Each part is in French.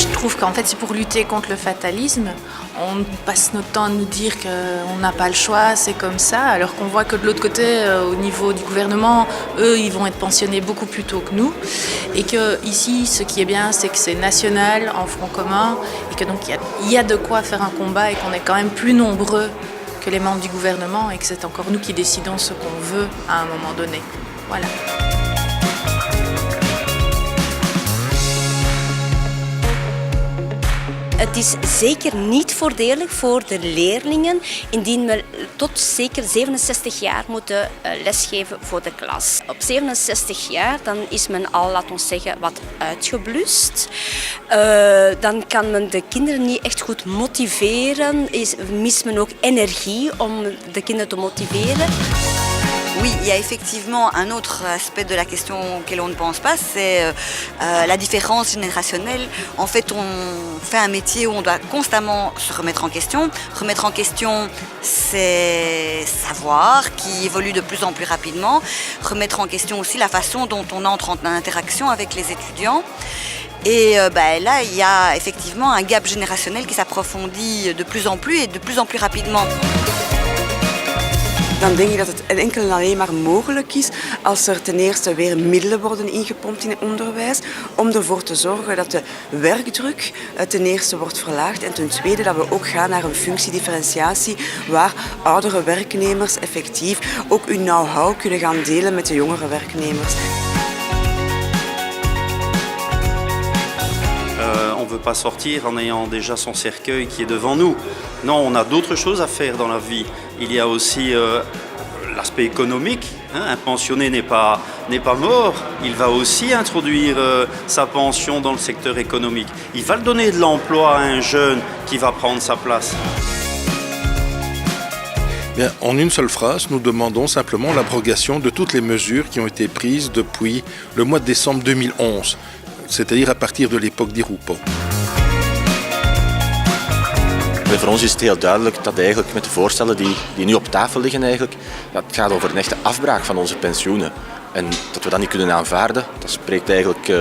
Je trouve qu'en fait c'est pour lutter contre le fatalisme. On passe notre temps à nous dire qu'on n'a pas le choix, c'est comme ça, alors qu'on voit que de l'autre côté, au niveau du gouvernement, eux, ils vont être pensionnés beaucoup plus tôt que nous. Et qu'ici, ce qui est bien, c'est que c'est national, en front commun, et que donc il y a de quoi faire un combat et qu'on est quand même plus nombreux que les membres du gouvernement et que c'est encore nous qui décidons ce qu'on veut à un moment donné. Voilà. Het is zeker niet voordelig voor de leerlingen indien we tot zeker 67 jaar moeten lesgeven voor de klas. Op 67 jaar dan is men al, laten we zeggen, wat uitgeblust. Dan kan men de kinderen niet echt goed motiveren. Mist men ook energie om de kinderen te motiveren. Oui, il y a effectivement un autre aspect de la question auquel on ne pense pas, c'est la différence générationnelle. En fait, on fait un métier où on doit constamment se remettre en question. Remettre en question ses savoirs qui évoluent de plus en plus rapidement. Remettre en question aussi la façon dont on entre en interaction avec les étudiants. Et là, il y a effectivement un gap générationnel qui s'approfondit de plus en plus et de plus en plus rapidement. Dan denk ik dat het enkel en alleen maar mogelijk is als er ten eerste weer middelen worden ingepompt in het onderwijs om ervoor te zorgen dat de werkdruk ten eerste wordt verlaagd en ten tweede dat we ook gaan naar een functiedifferentiatie waar oudere werknemers effectief ook hun know-how kunnen gaan delen met de jongere werknemers. On ne veut pas sortir en ayant déjà son cercueil qui est devant nous. Non, on a d'autres choses à faire dans la vie. Il y a aussi l'aspect économique. Un pensionné n'est pas mort. Il va aussi introduire sa pension dans le secteur économique. Il va donner de l'emploi à un jeune qui va prendre sa place. Bien, en une seule phrase, nous demandons simplement l'abrogation de toutes les mesures qui ont été prises depuis le mois de décembre 2011. C'est-à-dire à partir de l'époque d'Irupo. Voor ons is het heel duidelijk dat eigenlijk met de voorstellen die nu op tafel liggen, het gaat over een echte afbraak van onze pensioenen. En dat we dat niet kunnen aanvaarden, dat spreekt eigenlijk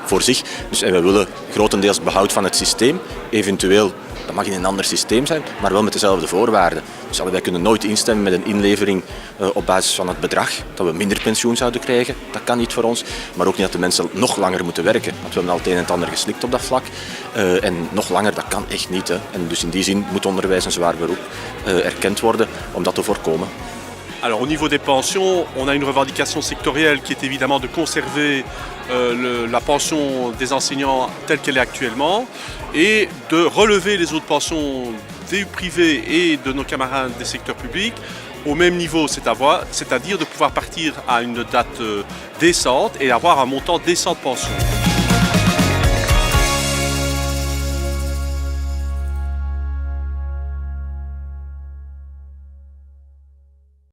voor zich. En we willen grotendeels behoud van het systeem, eventueel. Dat mag in een ander systeem zijn, maar wel met dezelfde voorwaarden. Dus wij kunnen nooit instemmen met een inlevering op basis van het bedrag, dat we minder pensioen zouden krijgen. Dat kan niet voor ons. Maar ook niet dat de mensen nog langer moeten werken. Want we hebben al het een en het ander geslikt op dat vlak. En nog langer, dat kan echt niet. Hè. En dus in die zin moet onderwijs een zwaar beroep erkend worden om dat te voorkomen. Alors au niveau des pensions, on a une revendication sectorielle qui est évidemment de conserver la pension des enseignants telle qu'elle est actuellement et de relever les autres pensions des privés et de nos camarades des secteurs publics au même niveau, c'est-à-dire de pouvoir partir à une date décente et avoir un montant décent de pension.